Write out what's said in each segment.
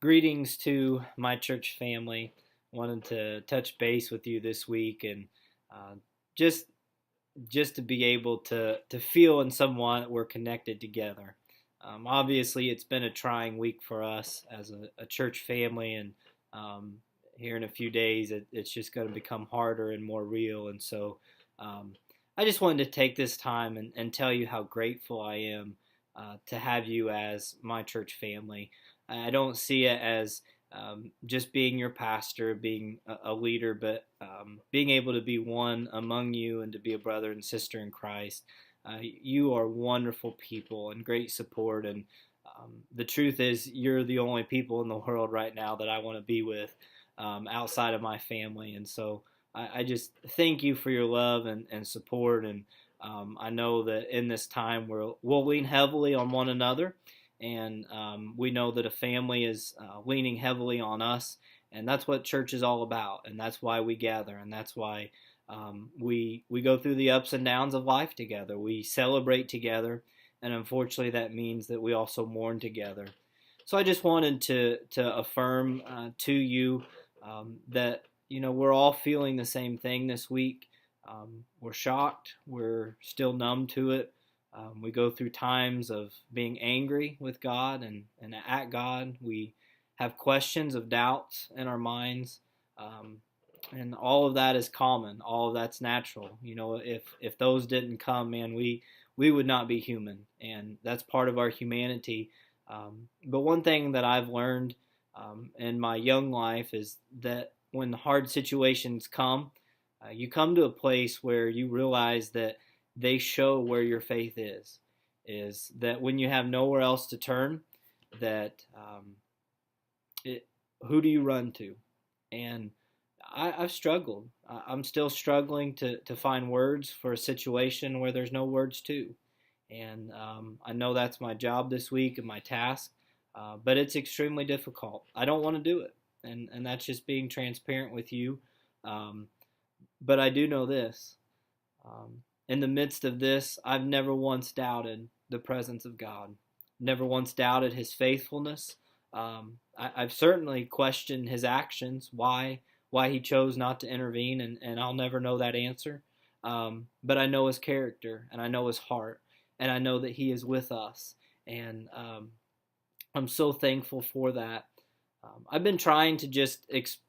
Greetings to my church family. Wanted to touch base with you this week and uh, just just to be able to feel in someone that we're connected together. Obviously, it's been a trying week for us as a church family, and um, here in a few days, it's just going to become harder and more real. And so, um, I just wanted to take this time and tell you how grateful I am to have you as my church family. I don't see it as just being your pastor, being a leader, but being able to be one among you and to be a brother and sister in Christ. You are wonderful people and great support. And the truth is, you're the only people in the world right now that I want to be with outside of my family. And so I just thank you for your love and support. And I know that in this time we'll lean heavily on one another. And we know that a family is leaning heavily on us, and that's what church is all about, and that's why we gather, and that's why we go through the ups and downs of life together. We celebrate together, and unfortunately that means that we also mourn together. So I just wanted to affirm to you that we're all feeling the same thing this week. We're shocked. We're still numb to it. We go through times of being angry with God and at God. We have questions of doubts in our minds. And all of that is common. All of that's natural. If those didn't come, man, we would not be human. And that's part of our humanity. But one thing that I've learned in my young life is that when hard situations come, you come to a place where you realize that they show where your faith is that when you have nowhere else to turn, that who do you run to? And I've struggled. I'm still struggling to find words for a situation where there's no words to. And I know that's my job this week and my task, but it's extremely difficult. I don't want to do it. And that's just being transparent with you. But I do know this. In the midst of this, I've never once doubted the presence of God, never once doubted his faithfulness. I've certainly questioned his actions, why he chose not to intervene, and I'll never know that answer. But I know his character, and I know his heart, and I know that he is with us, and I'm so thankful for that. I've been trying to just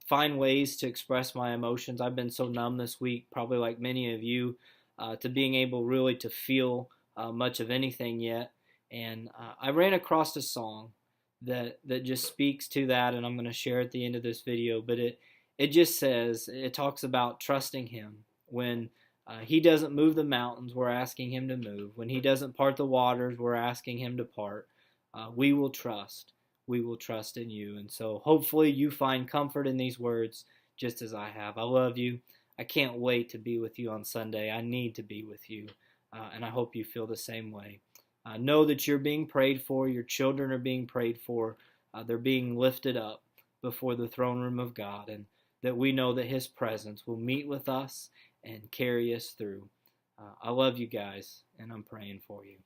find ways to express my emotions. I've been so numb this week, probably like many of you, to being able really to feel much of anything yet. And I ran across a song that just speaks to that, and I'm going to share at the end of this video. But it just says, it talks about trusting him. When he doesn't move the mountains, we're asking him to move. When he doesn't part the waters, we're asking him to part. We will trust. We will trust in you. And so hopefully you find comfort in these words just as I have. I love you. I can't wait to be with you on Sunday. I need to be with you, and I hope you feel the same way. Know that you're being prayed for. Your children are being prayed for. They're being lifted up before the throne room of God, and that we know that his presence will meet with us and carry us through. I love you guys, and I'm praying for you.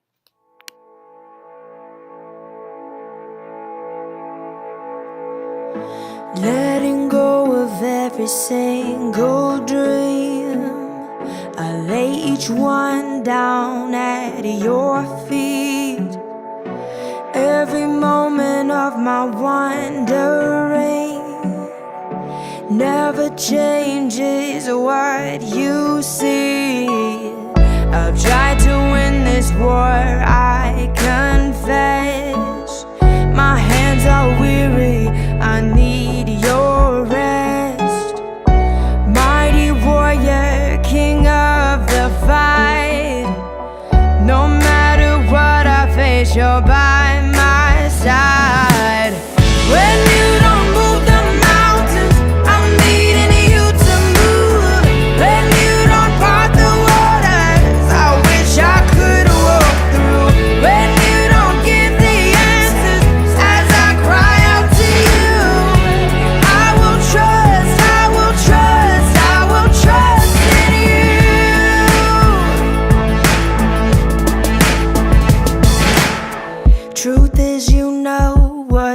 Letting go of every single dream, I lay each one down at your feet. Every moment of my wandering never changes what you see. I've tried to win this war, I confess. My hands are weary, I need your rest. Mighty warrior, king of the fight. No matter what I face, you're by my side. When you don't move the mountains, I'm needing you to move. When you don't part the waters, I wish I could walk through. When you don't give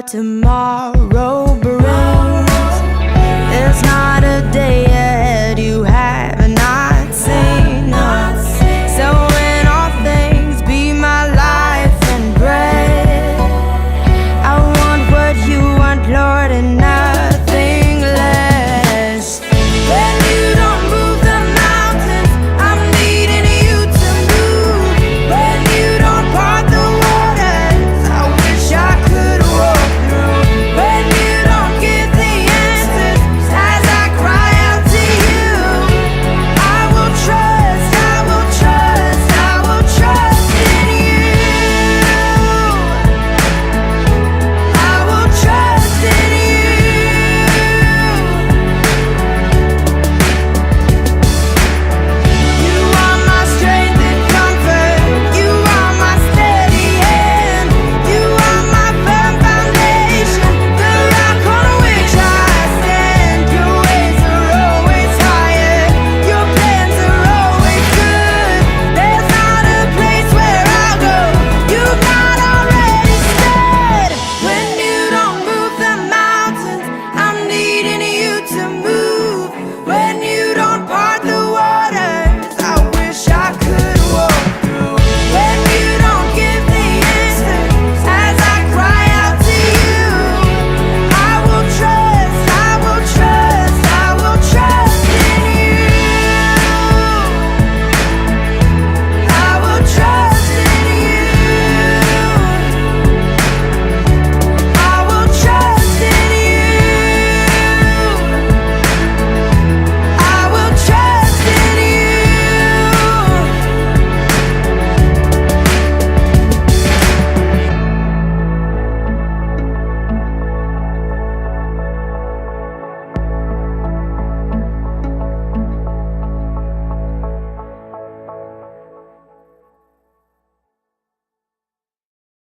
tomorrow